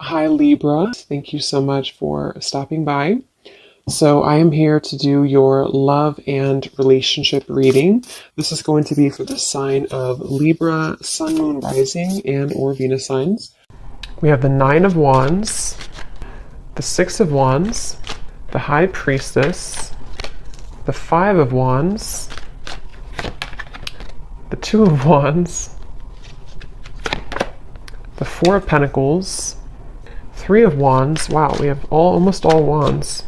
Hi Libra, thank you so much for stopping by. So I am here to do your love and relationship reading. This is going to be for the sign of Libra, Sun, Moon, Rising, and or Venus signs. We have the Nine of Wands, the Six of Wands, the High Priestess, the Five of Wands, the Two of Wands, the Four of Pentacles, Three of Wands. Wow, we have almost all wands.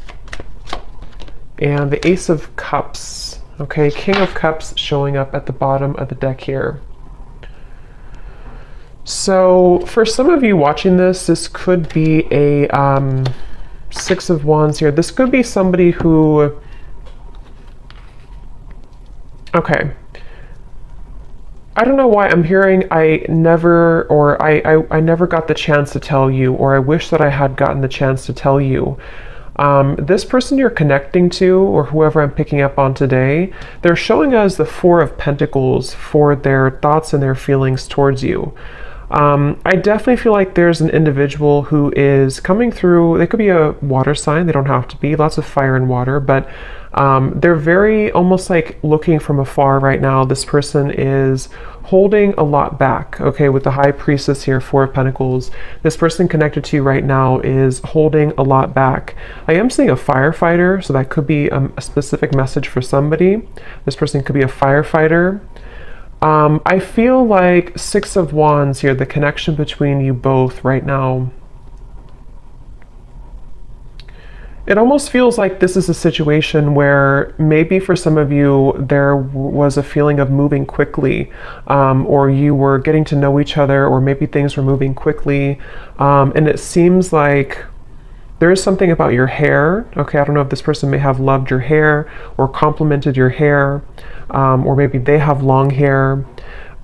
And the Ace of Cups. Okay, King of Cups showing up at the bottom of the deck here. So for some of you watching this could be a Six of Wands here. This could be somebody who, okay, I don't know why I'm hearing I never got the chance to tell you, or I wish that I had gotten the chance to tell you. This person you're connecting to, or whoever I'm picking up on today, they're showing us the Four of Pentacles for their thoughts and their feelings towards you. I definitely feel like there's an individual who is coming through. They could be a water sign. They don't have to be. Lots of fire and water, but they're very almost like looking from afar right now. This person is holding a lot back. Okay, with the High Priestess here, Four of Pentacles, this person connected to you right now is holding a lot back. I am seeing a firefighter, so that could be a specific message for somebody. This person could be a firefighter. I feel like Six of Wands here, the connection between you both right now. It almost feels like this is a situation where maybe for some of you there was a feeling of moving quickly, or you were getting to know each other, or maybe things were moving quickly, and it seems like there is something about your hair. Okay, I don't know if this person may have loved your hair or complimented your hair, or maybe they have long hair.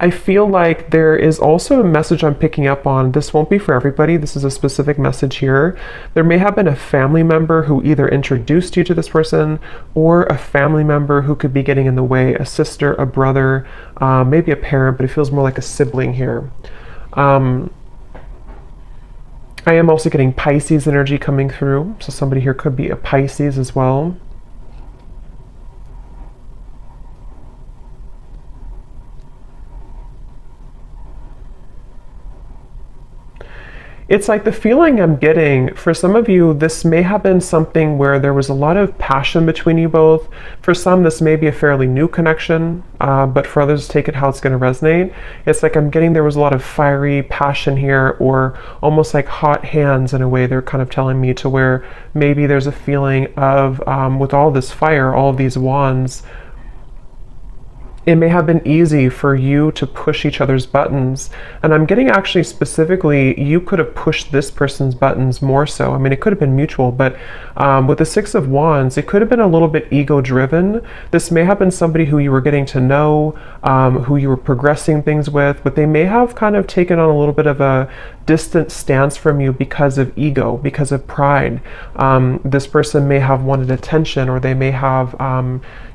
I feel like there is also a message I'm picking up on. This won't be for everybody. This is a specific message here. There may have been a family member who either introduced you to this person, or a family member who could be getting in the way, a sister, a brother, maybe a parent, but it feels more like a sibling here. I am also getting Pisces energy coming through. So somebody here could be a Pisces as well. It's like the feeling I'm getting, for some of you, this may have been something where there was a lot of passion between you both. For some, this may be a fairly new connection, but for others, take it how it's going to resonate. It's like I'm getting there was a lot of fiery passion here, or almost like hot hands in a way. They're kind of telling me to where maybe there's a feeling of, with all this fire, all of these wands, it may have been easy for you to push each other's buttons. And I'm getting actually specifically, you could have pushed this person's buttons more so. I mean, it could have been mutual, but with the Six of Wands, it could have been a little bit ego-driven. This may have been somebody who you were getting to know, who you were progressing things with, but they may have kind of taken on a little bit of a distant stance from you because of ego, because of pride. This person may have wanted attention, or they may have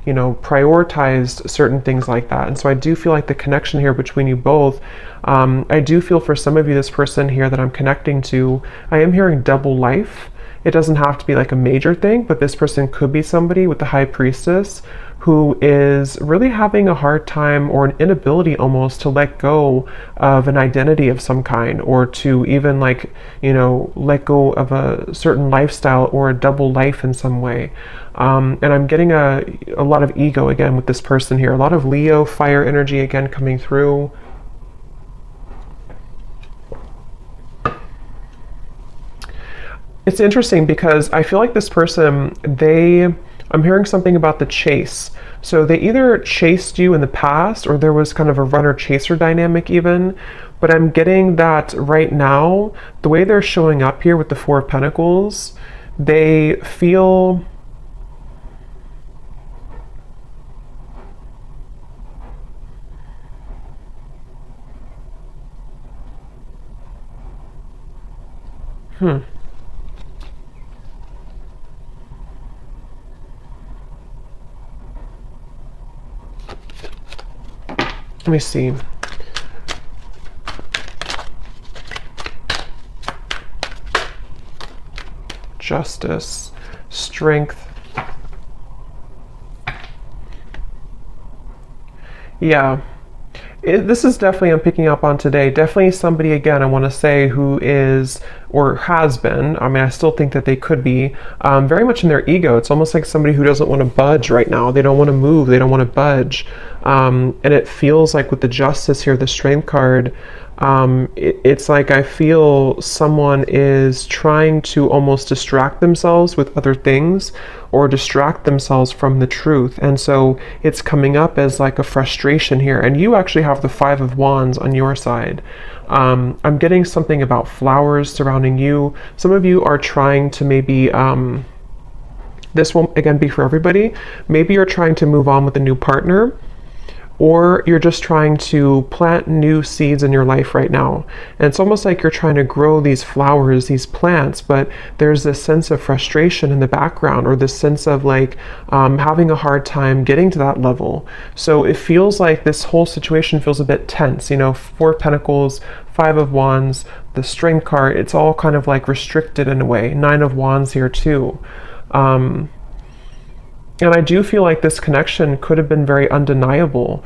prioritized certain things like that. And so I do feel like the connection here between you both, I do feel for some of you, this person here that I'm connecting to, I am hearing double life. It doesn't have to be like a major thing, but this person could be somebody with the High Priestess who is really having a hard time, or an inability almost, to let go of an identity of some kind, or to even let go of a certain lifestyle or a double life in some way. And I'm getting a lot of ego again with this person here, a lot of Leo fire energy again coming through. It's interesting because I feel like this person, I'm hearing something about the chase. So they either chased you in the past, or there was kind of a runner-chaser dynamic even. But I'm getting that right now, the way they're showing up here with the Four of Pentacles, they feel... Let me see. Justice, Strength. Yeah. This is definitely, I'm picking up on today, definitely somebody, again, I want to say, who is or has been, I mean, I still think that they could be very much in their ego. It's almost like somebody who doesn't want to budge right now. They don't want to move. They don't want to budge. And it feels like with the Justice here, the Strength card, it's like I feel someone is trying to almost distract themselves with other things or distract themselves from the truth. And so it's coming up as like a frustration here. And you actually have the Five of Wands on your side. I'm getting something about flowers surrounding you. Some of you are trying to maybe, this won't again be for everybody. Maybe you're trying to move on with a new partner, or you're just trying to plant new seeds in your life right now. And it's almost like you're trying to grow these flowers, these plants, but there's this sense of frustration in the background, or this sense of like having a hard time getting to that level. So it feels like this whole situation feels a bit tense. You know, Four of Pentacles, Five of Wands, the Strength card, it's all kind of like restricted in a way. Nine of Wands here too. And I do feel like this connection could have been very undeniable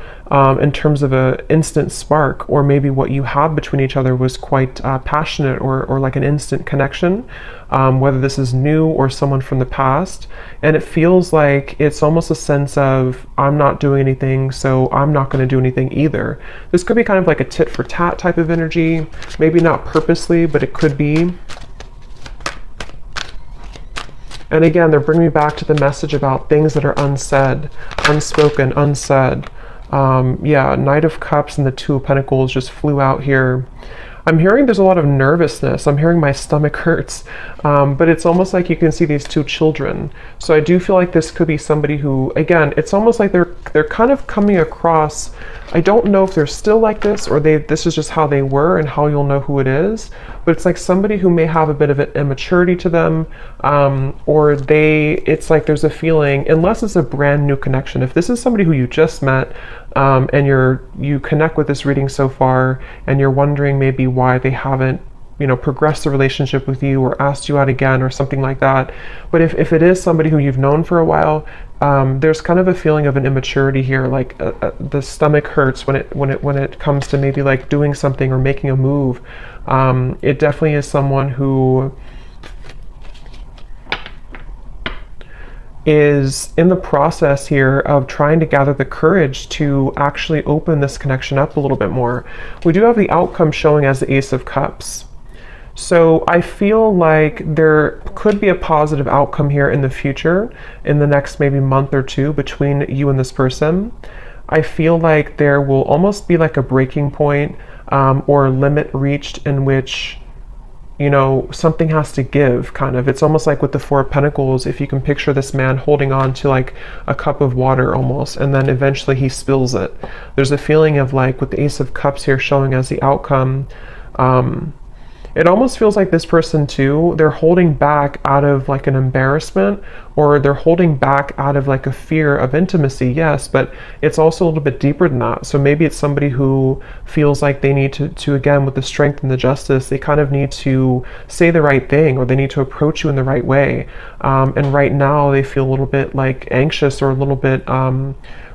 in terms of an instant spark, or maybe what you had between each other was quite passionate, or like an instant connection, whether this is new or someone from the past. And it feels like it's almost a sense of, I'm not doing anything, so I'm not going to do anything either. This could be kind of like a tit for tat type of energy, maybe not purposely, but it could be. And again, they're bringing me back to the message about things that are unsaid, unspoken, unsaid. Yeah, Knight of Cups and the Two of Pentacles just flew out here. I'm hearing there's a lot of nervousness. I'm hearing my stomach hurts. But it's almost like you can see these two children. So I do feel like this could be somebody who, again, it's almost like they're kind of coming across. I don't know if they're still like this, or this is just how they were and how you'll know who it is. But it's like somebody who may have a bit of an immaturity to them, or it's like there's a feeling, unless it's a brand new connection. If this is somebody who you just met, and you connect with this reading so far, and you're wondering maybe why they haven't, you know, progressed the relationship with you or asked you out again or something like that. But if it is somebody who you've known for a while, there's kind of a feeling of an immaturity here, like the stomach hurts when it comes to maybe like doing something or making a move. It definitely is someone who is in the process here of trying to gather the courage to actually open this connection up a little bit more. We do have the outcome showing as the Ace of Cups. So I feel like there could be a positive outcome here in the future, in the next maybe month or two, between you and this person. I feel like there will almost be like a breaking point, or limit reached, in which, you know, something has to give, kind of. It's almost like with the Four of Pentacles, if you can picture this man holding on to like a cup of water almost, and then eventually he spills it. There's a feeling of like, with the Ace of Cups here showing as the outcome, it almost feels like this person too, they're holding back out of like an embarrassment, or they're holding back out of like a fear of intimacy, yes, but it's also a little bit deeper than that. So maybe it's somebody who feels like they need to again, with the Strength and the Justice, they kind of need to say the right thing, or they need to approach you in the right way. And right now they feel a little bit like anxious, or a little bit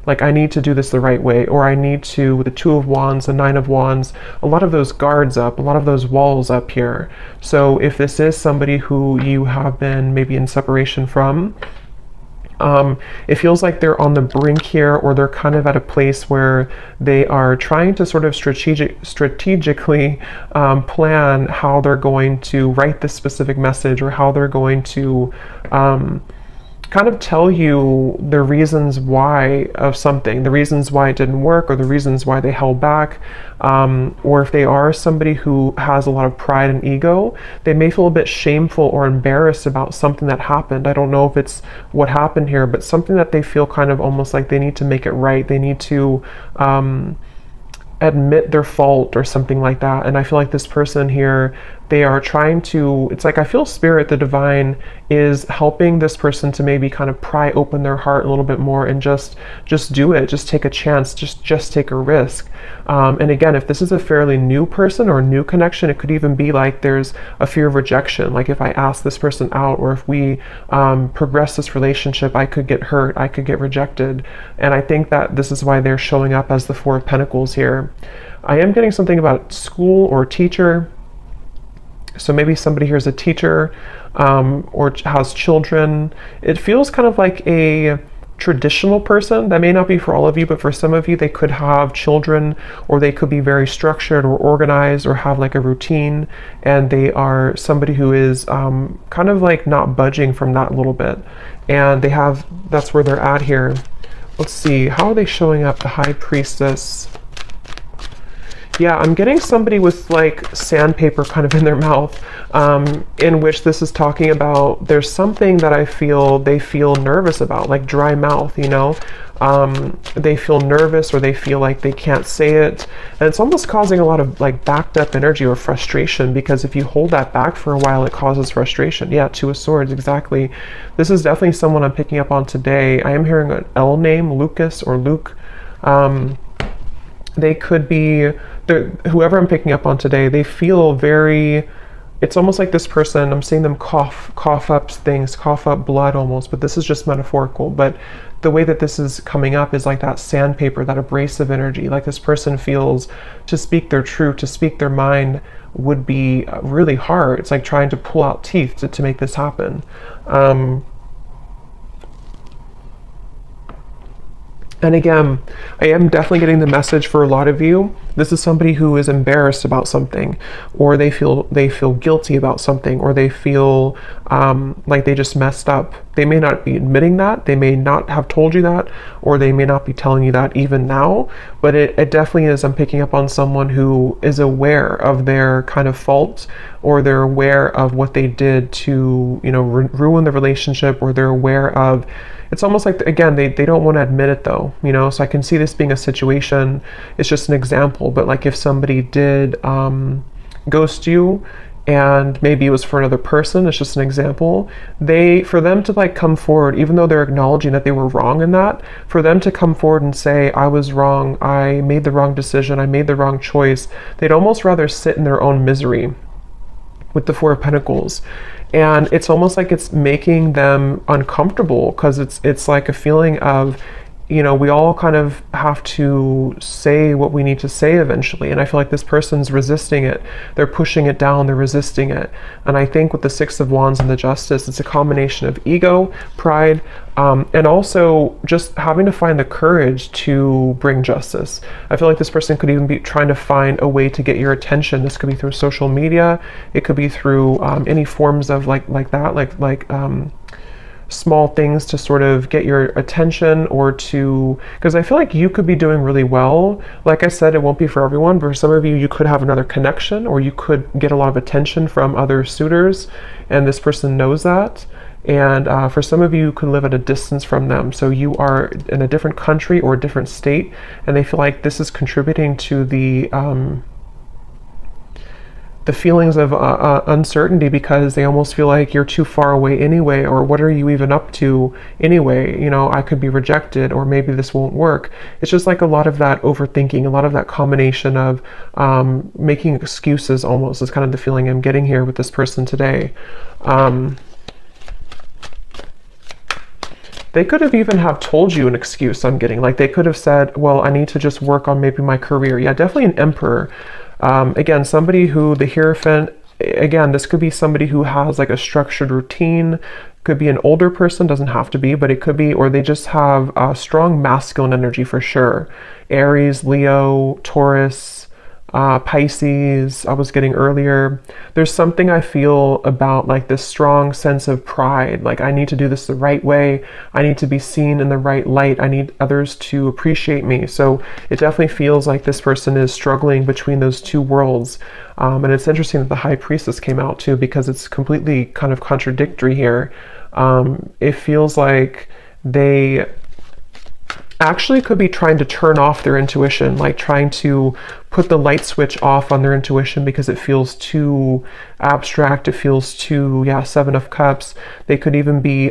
like, I need to do this the right way, or I need to, with the Two of Wands, the Nine of Wands, a lot of those guards up, a lot of those walls up here. So if this is somebody who you have been maybe in separation from, it feels like they're on the brink here, or they're kind of at a place where they are trying to sort of strategically plan how they're going to write this specific message, or how they're going to kind of tell you the reasons why of something, the reasons why it didn't work, or the reasons why they held back. Or if they are somebody who has a lot of pride and ego, they may feel a bit shameful or embarrassed about something that happened. I don't know if it's what happened here, but something that they feel kind of almost like they need to make it right. They need to admit their fault or something like that. And I feel like this person here They are trying to, it's like I feel spirit, the divine, is helping this person to maybe kind of pry open their heart a little bit more and just do it, just take a chance, just take a risk. And again, if this is a fairly new person or new connection, it could even be like there's a fear of rejection. Like if I ask this person out, or if we progress this relationship, I could get hurt, I could get rejected. And I think that this is why they're showing up as the Four of Pentacles here. I am getting something about school or teacher. So maybe somebody here is a teacher or has children. It feels kind of like a traditional person. That may not be for all of you, but for some of you, they could have children, or they could be very structured or organized or have like a routine, and they are somebody who is kind of like not budging from that a little bit. And they have, that's where they're at here. Let's see, how are they showing up? The High Priestess. Yeah, I'm getting somebody with like sandpaper kind of in their mouth, in which this is talking about there's something that I feel they feel nervous about, like dry mouth, you know? They feel nervous, or they feel like they can't say it. And it's almost causing a lot of like backed up energy or frustration, because if you hold that back for a while, it causes frustration. Yeah, Two of Swords, exactly. This is definitely someone I'm picking up on today. I am hearing an L name, Lucas or Luke. They could be, whoever I'm picking up on today, they feel very, it's almost like this person, I'm seeing them cough up things, cough up blood almost, but this is just metaphorical. But the way that this is coming up is like that sandpaper, that abrasive energy. Like this person feels to speak their truth, to speak their mind would be really hard. It's like trying to pull out teeth to make this happen. And again, I am definitely getting the message for a lot of you. This is somebody who is embarrassed about something, or they feel guilty about something, or they feel like they just messed up. They may not be admitting that, they may not have told you that, or they may not be telling you that even now, but it definitely is. I'm picking up on someone who is aware of their kind of fault, or they're aware of what they did to, you know, ruin the relationship, or they're aware of, it's almost like, again, they don't want to admit it though, you know? So I can see this being a situation, it's just an example, but like if somebody did ghost you, and maybe it was for another person, it's just an example, for them to like come forward, even though they're acknowledging that they were wrong in that, for them to come forward and say, I was wrong, I made the wrong decision, I made the wrong choice, they'd almost rather sit in their own misery with the Four of Pentacles. And it's almost like it's making them uncomfortable, because it's like a feeling of, you know, we all kind of have to say what we need to say eventually. And I feel like this person's resisting it. They're pushing it down, they're resisting it. And I think with the Six of Wands and the Justice, it's a combination of ego, pride, and also just having to find the courage to bring justice. I feel like this person could even be trying to find a way to get your attention. This could be through social media. It could be through any forms of like small things to sort of get your attention, or to, because I feel like you could be doing really well. Like I said, it won't be for everyone, but for some of you, you could have another connection, or you could get a lot of attention from other suitors, and this person knows that. And for some of you, you could live at a distance from them. So you are in a different country or a different state, and they feel like this is contributing to the feelings of uncertainty, because they almost feel like you're too far away anyway, or what are you even up to anyway? You know, I could be rejected, or maybe this won't work. It's just like a lot of that overthinking, a lot of that combination of making excuses almost is kind of the feeling I'm getting here with this person today. They could have even have told you an excuse. I'm getting like they could have said, well, I need to just work on maybe my career. Yeah, definitely an Emperor. Again, somebody who, the Hierophant, again, this could be somebody who has like a structured routine, could be an older person, doesn't have to be, but it could be, or they just have a strong masculine energy for sure. Aries, Leo, Taurus, Pisces, I was getting earlier. There's something I feel about like this strong sense of pride. Like I need to do this the right way. I need to be seen in the right light. I need others to appreciate me. So it definitely feels like this person is struggling between those two worlds. And it's interesting that the High Priestess came out too, because it's completely kind of contradictory here. It feels like they actually could be trying to turn off their intuition, like trying to put the light switch off on their intuition because it feels too abstract, it feels too, yeah, Seven of Cups. They could even be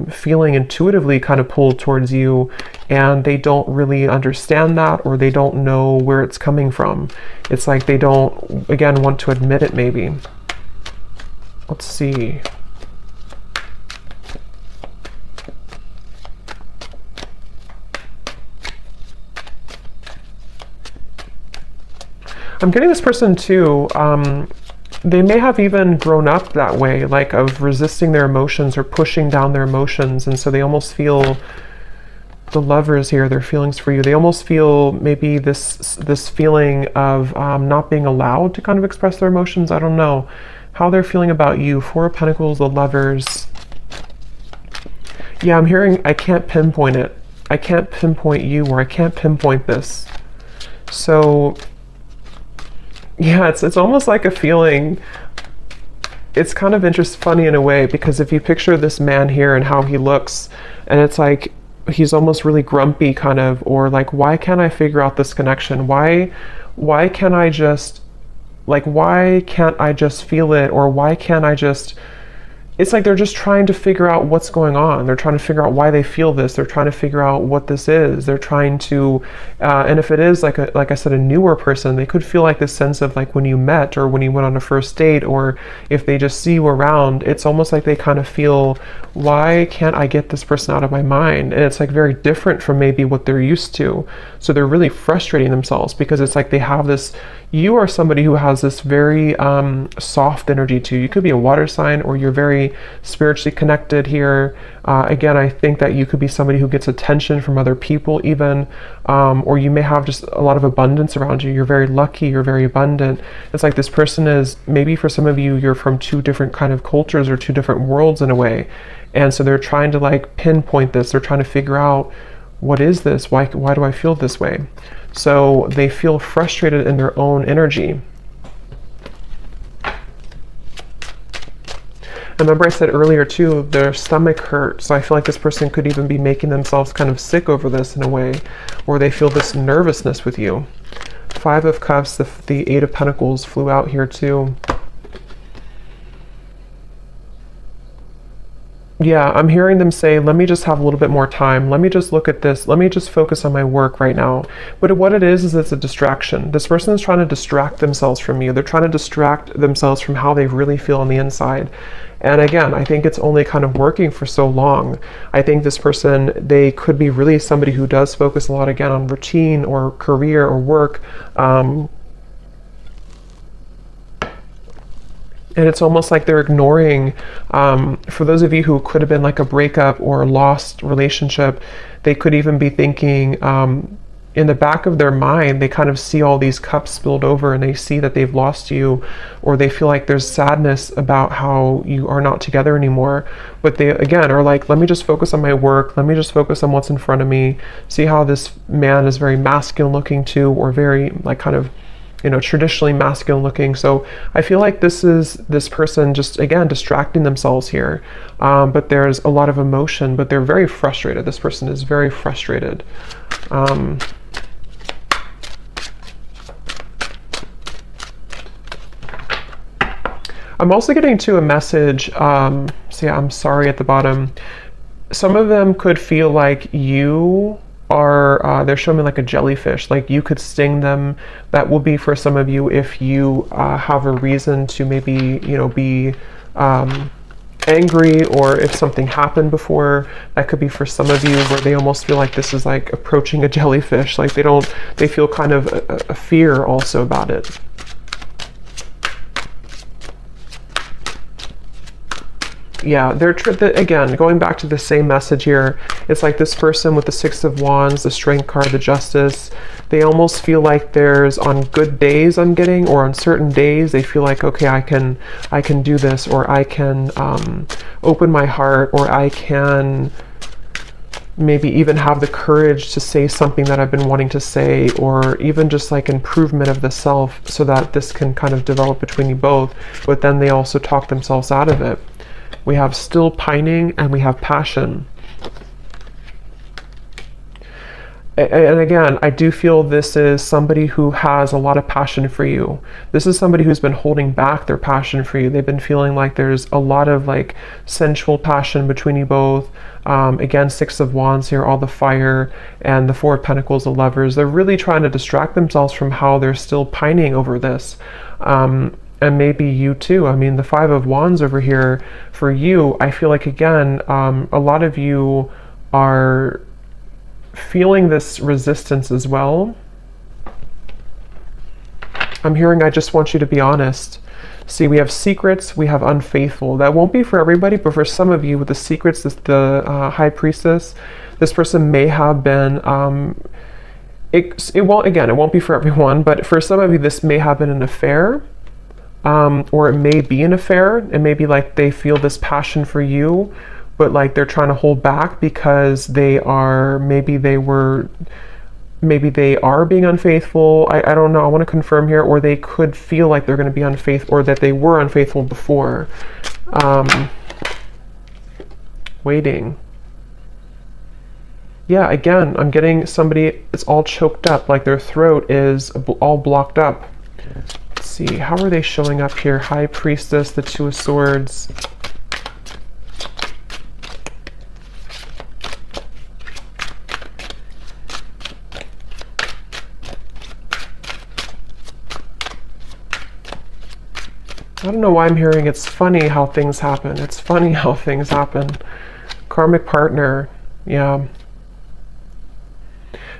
feeling intuitively kind of pulled towards you, and they don't really understand that, or they don't know where it's coming from. It's like they don't, again, want to admit it maybe. Let's see. I'm getting this person too, they may have even grown up that way, like of resisting their emotions or pushing down their emotions, and so they almost feel, the Lovers here, their feelings for you, they almost feel maybe this feeling of not being allowed to kind of express their emotions. I don't know how they're feeling about you. Four of Pentacles, the Lovers. Yeah, I'm hearing, I can't pinpoint it. I can't pinpoint you, or I can't pinpoint this. So yeah, it's almost like a feeling. It's kind of funny in a way, because if you picture this man here and how he looks, and it's like he's almost really grumpy kind of, or like, why can't I figure out this connection? Why can't I just, like, why can't I just feel it? Or why can't I just, it's like they're just trying to figure out what's going on. They're trying to figure out why they feel this. They're trying to figure out what this is. They're trying to, and if it is like I said, a newer person, they could feel like this sense of like when you met, or when you went on a first date, or if they just see you around, it's almost like they kind of feel, why can't I get this person out of my mind? And it's like very different from maybe what they're used to. So they're really frustrating themselves, because it's like they have this, you are somebody who has this very soft energy too. You could be a water sign, or you're very spiritually connected here. Again, I think that you could be somebody who gets attention from other people even, or you may have just a lot of abundance around you. You're very lucky, you're very abundant. It's like this person is, maybe for some of you, you're from two different kind of cultures or two different worlds in a way. And so they're trying to like pinpoint this. They're trying to figure out, what is this? Why do I feel this way? So they feel frustrated in their own energy. Remember I said earlier too, their stomach hurts. So I feel like this person could even be making themselves kind of sick over this in a way, or they feel this nervousness with you. Five of Cups, the Eight of Pentacles flew out here too. Yeah, I'm hearing them say, let me just have a little bit more time. Let me just look at this. Let me just focus on my work right now. But what it is it's a distraction. This person is trying to distract themselves from you. They're trying to distract themselves from how they really feel on the inside. And again, I think it's only kind of working for so long. I think this person, they could be really somebody who does focus a lot, again, on routine or career or work. And it's almost like they're ignoring, for those of you who could have been like a breakup or a lost relationship, they could even be thinking, in the back of their mind, they kind of see all these cups spilled over, and they see that they've lost you, or they feel like there's sadness about how you are not together anymore. But they, again, are like, let me just focus on my work. Let me just focus on what's in front of me. See how this man is very masculine looking too, or very like kind of, you know, traditionally masculine looking. So I feel like this is this person just, again, distracting themselves here. But there's a lot of emotion, but they're very frustrated. This person is very frustrated. I'm also getting to a message, see, I'm sorry at the bottom. Some of them could feel like you are, they're showing me like a jellyfish, like you could sting them. That will be for some of you if you have a reason to maybe, you know, be angry, or if something happened before. That could be for some of you where they almost feel like this is like approaching a jellyfish, like they feel kind of a fear also about it. Yeah, they're again, going back to the same message here, it's like this person with the Six of Wands, the Strength card, the Justice, they almost feel like there's, on good days I'm getting, or on certain days, they feel like, okay, I can do this, or I can open my heart, or I can maybe even have the courage to say something that I've been wanting to say, or even just like improvement of the self, so that this can kind of develop between you both. But then they also talk themselves out of it. We have still pining, and we have passion. And again, I do feel this is somebody who has a lot of passion for you. This is somebody who's been holding back their passion for you. They've been feeling like there's a lot of like sensual passion between you both. Again, Six of Wands here, all the fire, and the Four of Pentacles, the Lovers. They're really trying to distract themselves from how they're still pining over this. And maybe you too. I mean, the Five of Wands over here for you, I feel like, again, a lot of you are feeling this resistance as well. I'm hearing, I just want you to be honest. See, we have secrets, we have unfaithful. That won't be for everybody, but for some of you with the secrets, the High Priestess, this person may have been, it won't be for everyone, but for some of you, this may have been an affair, or it may be an affair. It may be like they feel this passion for you, but like they're trying to hold back because maybe they are being unfaithful. I don't know. I want to confirm here, or they could feel like they're going to be unfaithful, or that they were unfaithful before. Waiting. Yeah, again, I'm getting somebody, it's all choked up, like their throat is all blocked up. Let's see, how are they showing up here? High Priestess, the Two of Swords. I don't know why I'm hearing it's funny how things happen. It's funny how things happen. Karmic partner. Yeah.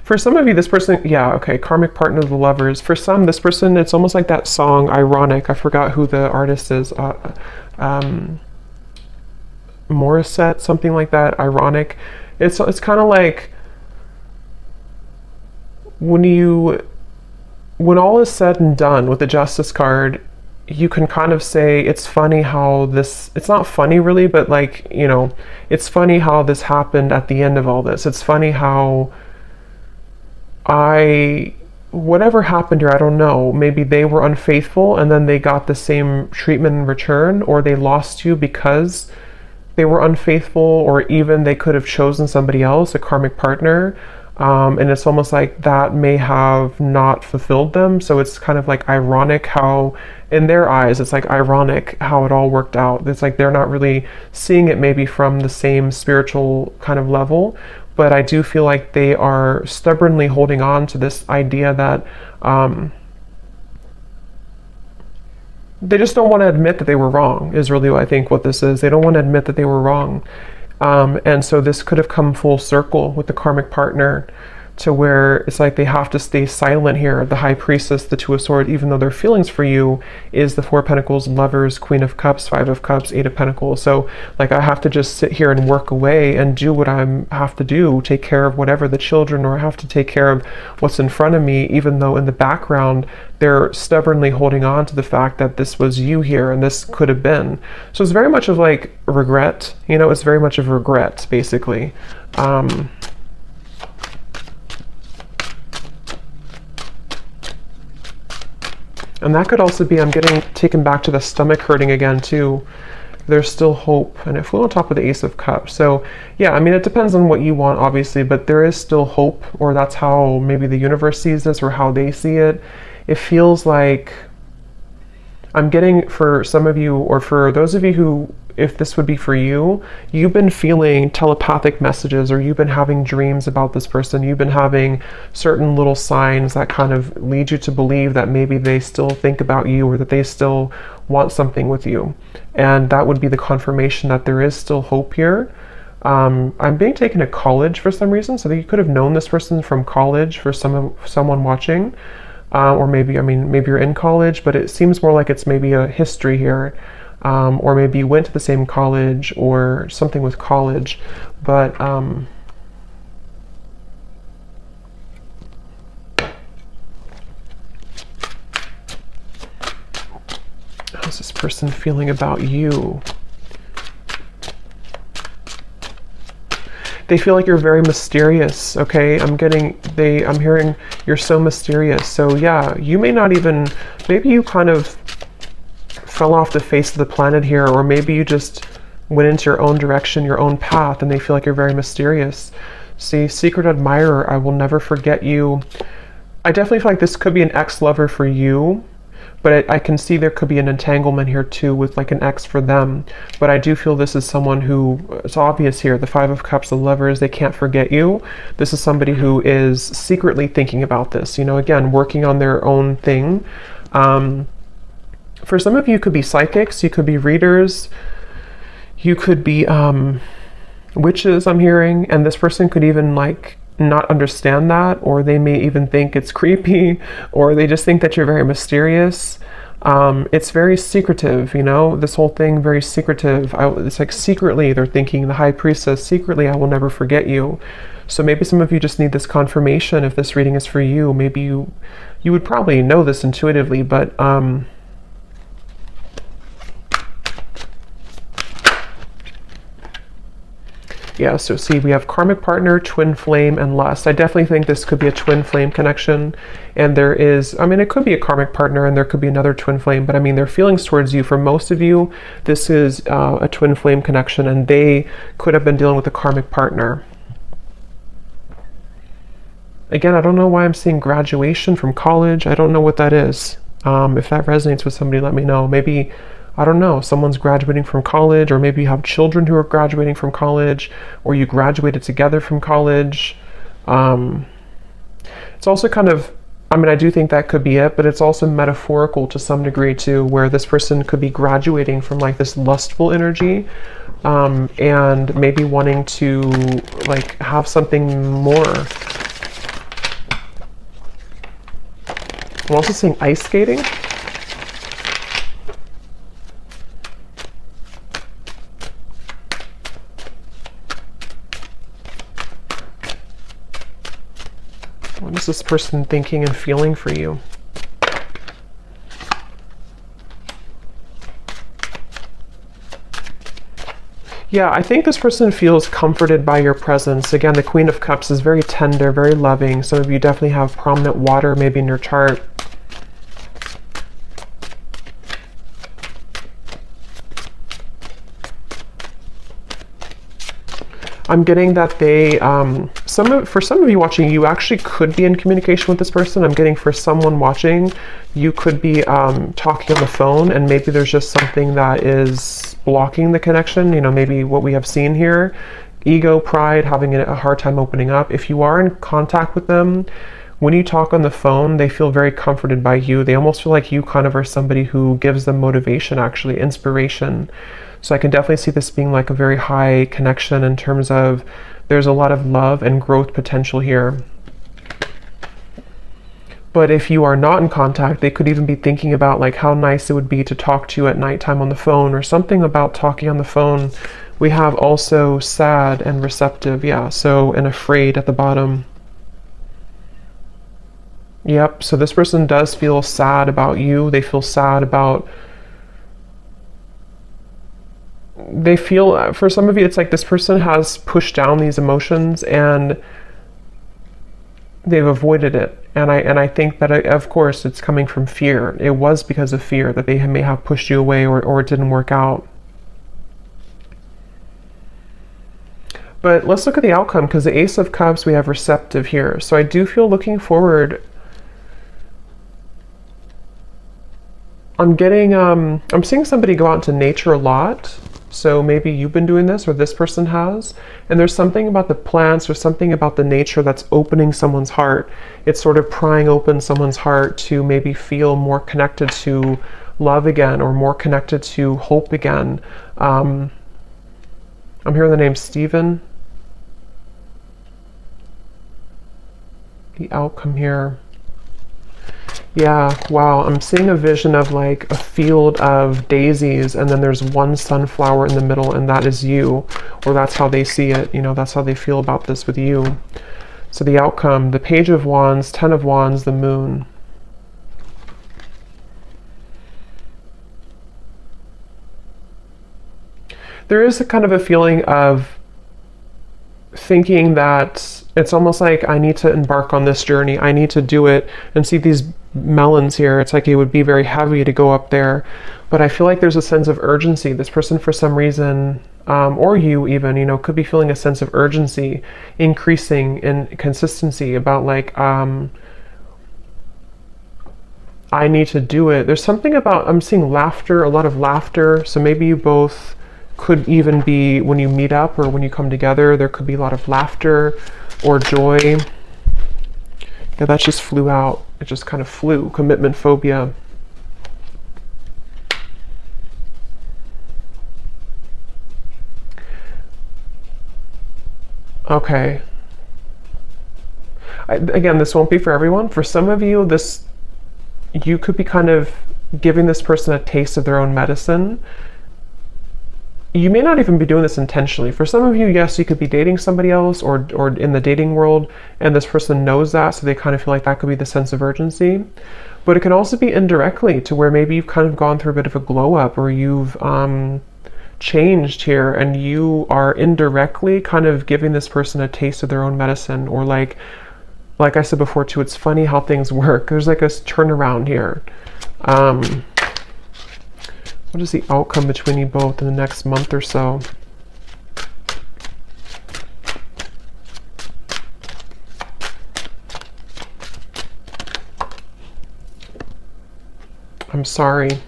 For some of you, this person, yeah, okay, karmic partner of the Lovers. For some, this person, it's almost like that song, Ironic. I forgot who the artist is. Morissette, something like that, Ironic. It's kind of like when all is said and done with the Justice card, you can kind of say it's funny how this, it's not funny really, but like, you know, it's funny how this happened at the end of all this. It's funny how whatever happened here, I don't know, maybe they were unfaithful and then they got the same treatment in return, or they lost you because they were unfaithful, or even they could have chosen somebody else, a karmic partner. And it's almost like that may have not fulfilled them. So it's kind of like ironic how, in their eyes, it's like ironic how it all worked out. It's like they're not really seeing it maybe from the same spiritual kind of level. But I do feel like they are stubbornly holding on to this idea that they just don't want to admit that they were wrong, is really what I think what this is. They don't want to admit that they were wrong. And so this could have come full circle with the karmic partner, to where it's like they have to stay silent here. The High Priestess, the Two of Swords, even though their feelings for you is the Four of Pentacles, Lovers, Queen of Cups, Five of Cups, Eight of Pentacles. So like I have to just sit here and work away and do what I have to do, take care of whatever the children, or I have to take care of what's in front of me, even though in the background they're stubbornly holding on to the fact that this was you here and this could have been. So it's very much of like regret, you know, it's very much of regret basically. And that could also be, I'm getting taken back to the stomach hurting again too. There's still hope. And it flew on top of the Ace of Cups. So yeah, I mean, it depends on what you want, obviously, but there is still hope, or that's how maybe the universe sees this, or how they see it. It feels like I'm getting, for some of you, or for those of you who, if this would be for you, you've been feeling telepathic messages, or you've been having dreams about this person. You've been having certain little signs that kind of lead you to believe that maybe they still think about you, or that they still want something with you. And that would be the confirmation that there is still hope here. I'm being taken to college for some reason, so that you could have known this person from college, for someone watching. Or maybe, I mean, maybe you're in college, but it seems more like it's maybe a history here. Or maybe you went to the same college, or something with college, but how's this person feeling about you? They feel like you're very mysterious, okay? I'm hearing you're so mysterious. So yeah, you may not even, maybe you kind of fell off the face of the planet here, or maybe you just went into your own direction, your own path, and they feel like you're very mysterious. See, secret admirer, I will never forget you. I definitely feel like this could be an ex-lover for you, but I can see there could be an entanglement here too with like an ex for them. But I do feel this is someone who, it's obvious here, the Five of Cups, the Lovers, they can't forget you. This is somebody who is secretly thinking about this, you know, again, working on their own thing. For some of you, could be psychics, you could be readers, you could be witches, I'm hearing, and this person could even like not understand that, or they may even think it's creepy, or they just think that you're very mysterious. It's very secretive, you know, this whole thing, very secretive. It's like secretly they're thinking, the High Priestess, secretly I will never forget you. So maybe some of you just need this confirmation if this reading is for you. Maybe you would probably know this intuitively, but yeah, so see, we have karmic partner, twin flame, and lust. I definitely think this could be a twin flame connection. And there is, I mean, it could be a karmic partner and there could be another twin flame, but I mean, their feelings towards you, for most of you, this is a twin flame connection, and they could have been dealing with a karmic partner. Again, I don't know why I'm seeing graduation from college. I don't know what that is. If that resonates with somebody, let me know. Maybe, I don't know, someone's graduating from college, or maybe you have children who are graduating from college, or you graduated together from college. It's also kind of, I mean, I do think that could be it, but it's also metaphorical to some degree too, where this person could be graduating from like this lustful energy, and maybe wanting to like have something more. I'm also seeing ice skating. What is this person thinking and feeling for you? Yeah, I think this person feels comforted by your presence. Again, the Queen of Cups is very tender, very loving. Some of you definitely have prominent water maybe in your chart. I'm getting that they, for some of you watching, you actually could be in communication with this person. I'm getting for someone watching, you could be talking on the phone, and maybe there's just something that is blocking the connection. You know, maybe what we have seen here, ego, pride, having a hard time opening up. If you are in contact with them, when you talk on the phone, they feel very comforted by you. They almost feel like you kind of are somebody who gives them motivation, actually, inspiration. So I can definitely see this being like a very high connection in terms of there's a lot of love and growth potential here. But if you are not in contact, they could even be thinking about like how nice it would be to talk to you at nighttime on the phone, or something about talking on the phone. We have also sad and receptive, yeah, so, and afraid at the bottom. Yep, so this person does feel sad about you. They feel sad about, they feel, for some of you, it's like this person has pushed down these emotions and they've avoided it. And I think that, of course, it's coming from fear. It was because of fear that they may have pushed you away, or it didn't work out. But let's look at the outcome, because the Ace of Cups, we have receptive here. So I do feel looking forward. I'm getting, I'm seeing somebody go out into nature a lot. So maybe you've been doing this, or this person has, and there's something about the plants or something about the nature that's opening someone's heart. It's sort of prying open someone's heart to maybe feel more connected to love again, or more connected to hope again. I'm hearing the name Stephen. The outcome here. Yeah, wow, I'm seeing a vision of like a field of daisies, and then there's one sunflower in the middle, and that is you, or that's how they see it, you know, that's how they feel about this with you. So the outcome, the Page of Wands, Ten of Wands, the Moon. There is a kind of a feeling of thinking that it's almost like I need to embark on this journey. I need to do it. And see these melons here, it's like it would be very heavy to go up there. But I feel like there's a sense of urgency. This person, for some reason, or you even, you know, could be feeling a sense of urgency, increasing in consistency about like, I need to do it. There's something about, I'm seeing laughter, a lot of laughter. So maybe you both could even be, when you meet up or when you come together, there could be a lot of laughter or joy. Yeah, that just flew out. It just kind of flew. Commitment phobia. Okay. Again, this won't be for everyone. For some of you, you could be kind of giving this person a taste of their own medicine. You may not even be doing this intentionally. For some of you, yes, you could be dating somebody else or in the dating world, and this person knows that, so they kind of feel like that could be the sense of urgency. But it can also be indirectly, to where maybe you've kind of gone through a bit of a glow up, or you've changed here, and you are indirectly kind of giving this person a taste of their own medicine, or like I said before too, it's funny how things work. There's like a turnaround here. What is the outcome between you both in the next month or so? I'm sorry.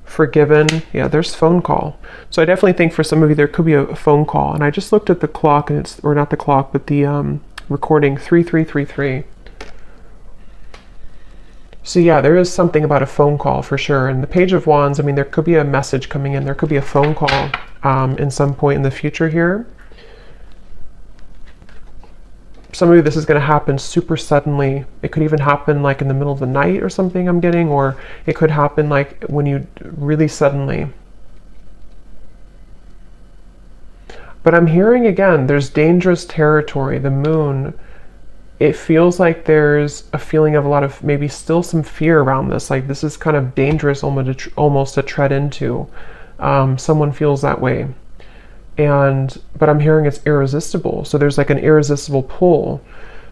Forgiven. Yeah, there's phone call. So I definitely think for some of you there could be a phone call. And I just looked at the clock, and it's, or not the clock, but the recording, 3333. So yeah, there is something about a phone call for sure. And the Page of Wands, I mean, there could be a message coming in. There could be a phone call in some point in the future here. Some of you, this is going to happen super suddenly. It could even happen like in the middle of the night or something, I'm getting, or it could happen like when you really suddenly. But I'm hearing again, there's dangerous territory. The moon, it feels like there's a feeling of a lot of maybe still some fear around this. Like this is kind of dangerous almost to tread into. Someone feels that way. But I'm hearing it's irresistible. So there's like an irresistible pull.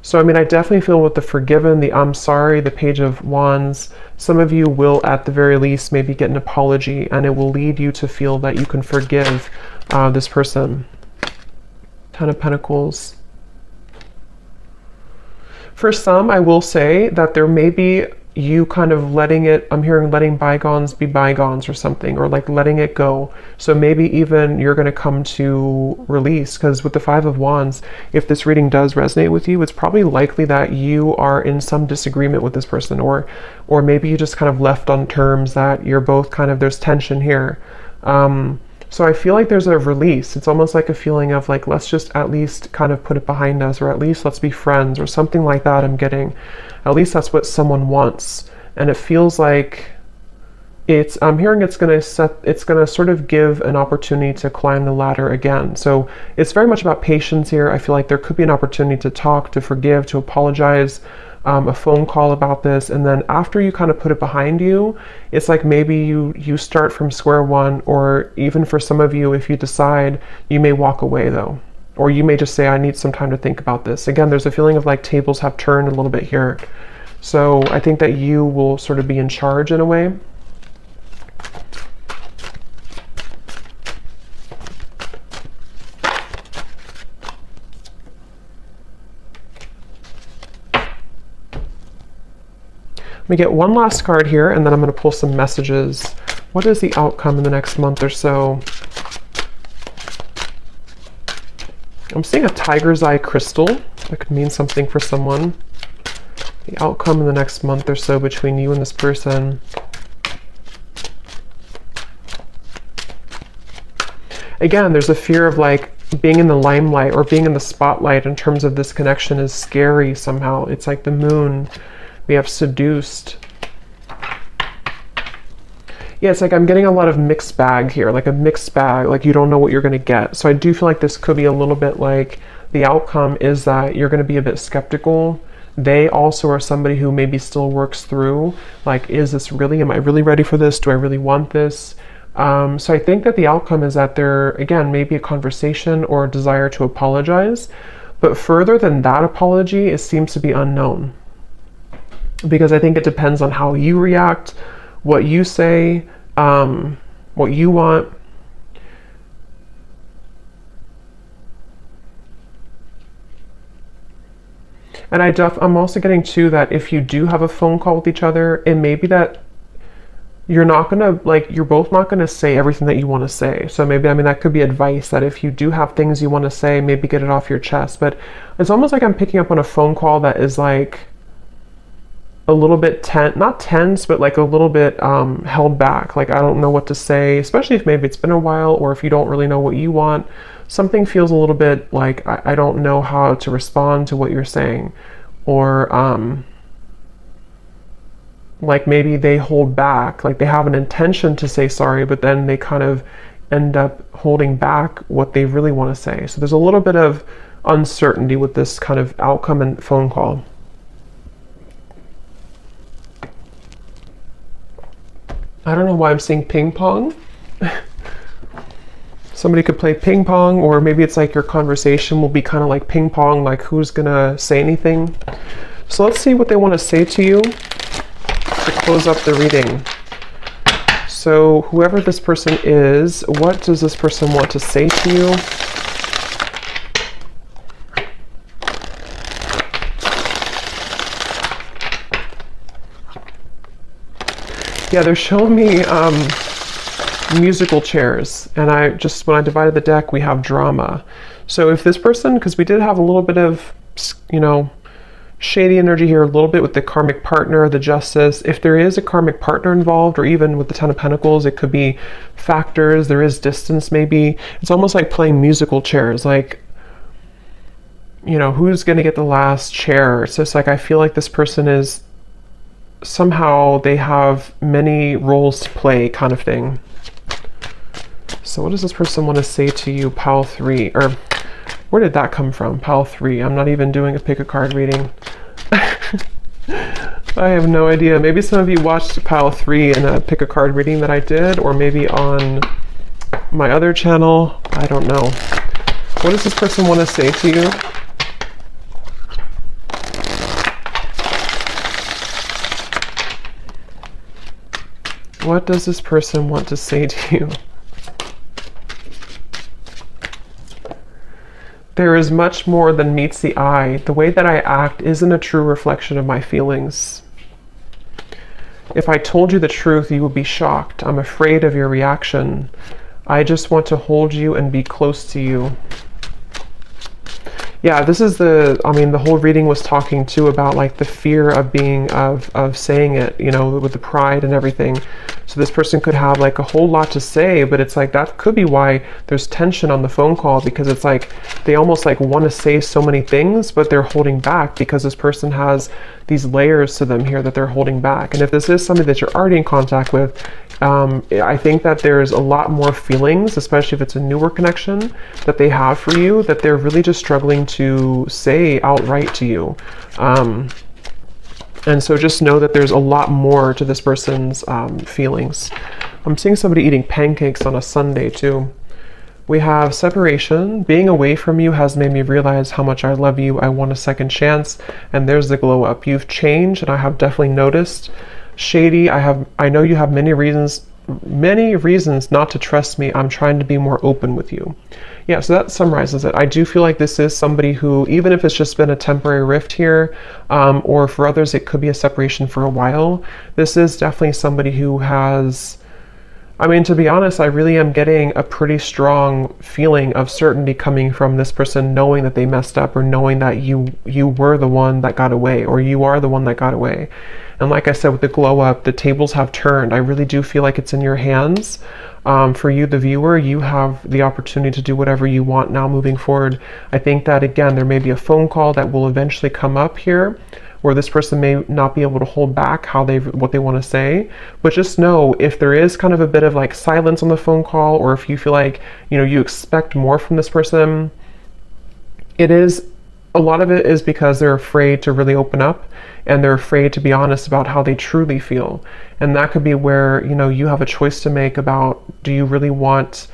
So I mean, I definitely feel with the forgiven, the I'm sorry, the Page of Wands, some of you will at the very least maybe get an apology, and it will lead you to feel that you can forgive this person. Ten of Pentacles. For some, I will say that there may be you kind of letting it, I'm hearing letting bygones be bygones or something, or like letting it go. So maybe even you're going to come to release, because with the Five of Wands, if this reading does resonate with you, it's probably likely that you are in some disagreement with this person, or maybe you just kind of left on terms that you're both kind of, there's tension here. So I feel like there's a release. It's almost like a feeling of like, let's just at least kind of put it behind us, or at least let's be friends, or something like that. I'm getting, at least that's what someone wants. And it feels like I'm hearing it's going to sort of give an opportunity to climb the ladder again. So it's very much about patience here. I feel like there could be an opportunity to talk, to forgive, to apologize, a phone call about this, and then after you kind of put it behind you, it's like maybe you start from square one, or even for some of you, if you decide, you may walk away though, or you may just say, I need some time to think about this. Again, there's a feeling of like tables have turned a little bit here. So I think that you will sort of be in charge in a way. Let me get one last card here, and then I'm going to pull some messages. What is the outcome in the next month or so? I'm seeing a tiger's eye crystal. That could mean something for someone. The outcome in the next month or so between you and this person. Again, there's a fear of like being in the limelight or being in the spotlight in terms of this connection is scary somehow. It's like the moon. We have seduced. Yeah, it's like I'm getting a lot of mixed bag here, like a mixed bag, like you don't know what you're going to get. So I do feel like this could be a little bit like the outcome is that you're going to be a bit skeptical. They also are somebody who maybe still works through, like, is this really, am I really ready for this? Do I really want this? So I think that the outcome is that there, again, maybe a conversation or a desire to apologize. But further than that apology, it seems to be unknown. Because I think it depends on how you react, what you say, what you want. And I'm also getting too that if you do have a phone call with each other, it may be that you're not gonna like, you're both not gonna say everything that you want to say. So maybe, I mean, that could be advice that if you do have things you want to say, maybe get it off your chest. But it's almost like I'm picking up on a phone call that is like a little bit not tense, but like a little bit held back. Like, I don't know what to say, especially if maybe it's been a while, or if you don't really know what you want. Something feels a little bit like I don't know how to respond to what you're saying, or like maybe they hold back, like they have an intention to say sorry, but then they kind of end up holding back what they really want to say. So there's a little bit of uncertainty with this kind of outcome and phone call. I don't know why I'm seeing ping pong. Somebody could play ping pong, or maybe it's like your conversation will be kind of like ping pong, like who's gonna say anything. So let's see what they want to say to you to close up the reading. So whoever this person is, what does this person want to say to you? Yeah, they're showing me musical chairs, and when I divided the deck, we have drama. So if this person, because we did have a little bit of, you know, shady energy here, a little bit with the karmic partner, the justice. If there is a karmic partner involved, or even with the Ten of Pentacles, it could be factors. There is distance, maybe. It's almost like playing musical chairs, like, you know, who's going to get the last chair? It's just like, I feel like this person is, somehow they have many roles to play, kind of thing. So what does this person want to say to you, pile 3? Or where did that come from, pile 3? I'm not even doing a pick a card reading. I have no idea. Maybe some of you watched pile 3 in a pick a card reading that I did, or maybe on my other channel. I don't know. What does this person want to say to you? What does this person want to say to you? There is much more than meets the eye. The way that I act isn't a true reflection of my feelings. If I told you the truth, you would be shocked. I'm afraid of your reaction. I just want to hold you and be close to you. Yeah, this is the whole reading was talking too about like the fear of saying it, you know, with the pride and everything. So this person could have like a whole lot to say, but it's like that could be why there's tension on the phone call, because it's like they almost like want to say so many things, but they're holding back because this person has these layers to them here that they're holding back. And if this is somebody that you're already in contact with, I think that there's a lot more feelings, especially if it's a newer connection, that they have for you, that they're really just struggling to say outright to you. And so just know that there's a lot more to this person's feelings. I'm seeing somebody eating pancakes on a Sunday too. We have separation. Being away from you has made me realize how much I love you. I want a second chance. And there's the glow up. You've changed, and I have definitely noticed. Shady, I know you have many reasons not to trust me. I'm trying to be more open with you. Yeah, so that summarizes it. I do feel like this is somebody who, even if it's just been a temporary rift here, or for others it could be a separation for a while, this is definitely somebody who has, I mean, to be honest, I really am getting a pretty strong feeling of certainty coming from this person, knowing that they messed up, or knowing that you were the one that got away, or you are the one that got away. And like I said, with the glow up, the tables have turned. I really do feel like it's in your hands. For you, the viewer, you have the opportunity to do whatever you want now moving forward. I think that, again, there may be a phone call that will eventually come up here, where this person may not be able to hold back what they want to say. But just know, if there is kind of a bit of like silence on the phone call, or if you feel like, you know, you expect more from this person, a lot of it is because they're afraid to really open up, and they're afraid to be honest about how they truly feel. And that could be where, you know, you have a choice to make about, do you really want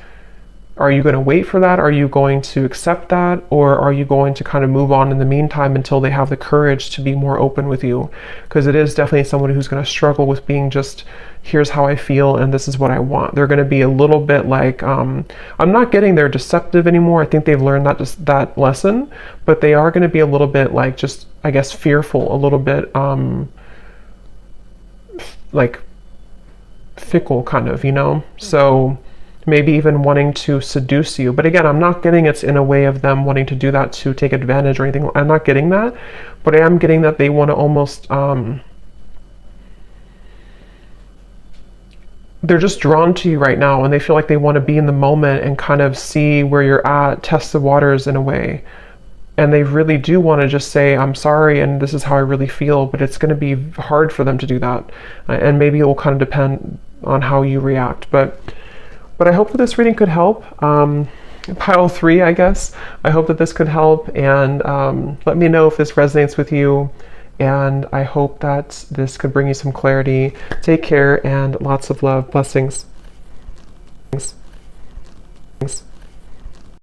Are you going to wait for that? Are you going to accept that? Or are you going to kind of move on in the meantime until they have the courage to be more open with you? Because it is definitely someone who's going to struggle with being just, here's how I feel and this is what I want. They're going to be a little bit like, I'm not getting they're deceptive anymore. I think they've learned that lesson, but they are going to be a little bit like, just, I guess, fearful, a little bit like fickle kind of, you know? So maybe even wanting to seduce you. But again, I'm not getting it's in a way of them wanting to do that to take advantage or anything. I'm not getting that, but I am getting that they want to almost, they're just drawn to you right now, and they feel like they want to be in the moment and kind of see where you're at, test the waters in a way. And they really do want to just say, I'm sorry, and this is how I really feel, but it's going to be hard for them to do that. And maybe it will kind of depend on how you react. But I hope that this reading could help. Pile 3, I guess. I hope that this could help, and let me know if this resonates with you. And I hope that this could bring you some clarity. Take care, and lots of love. Blessings. Thanks.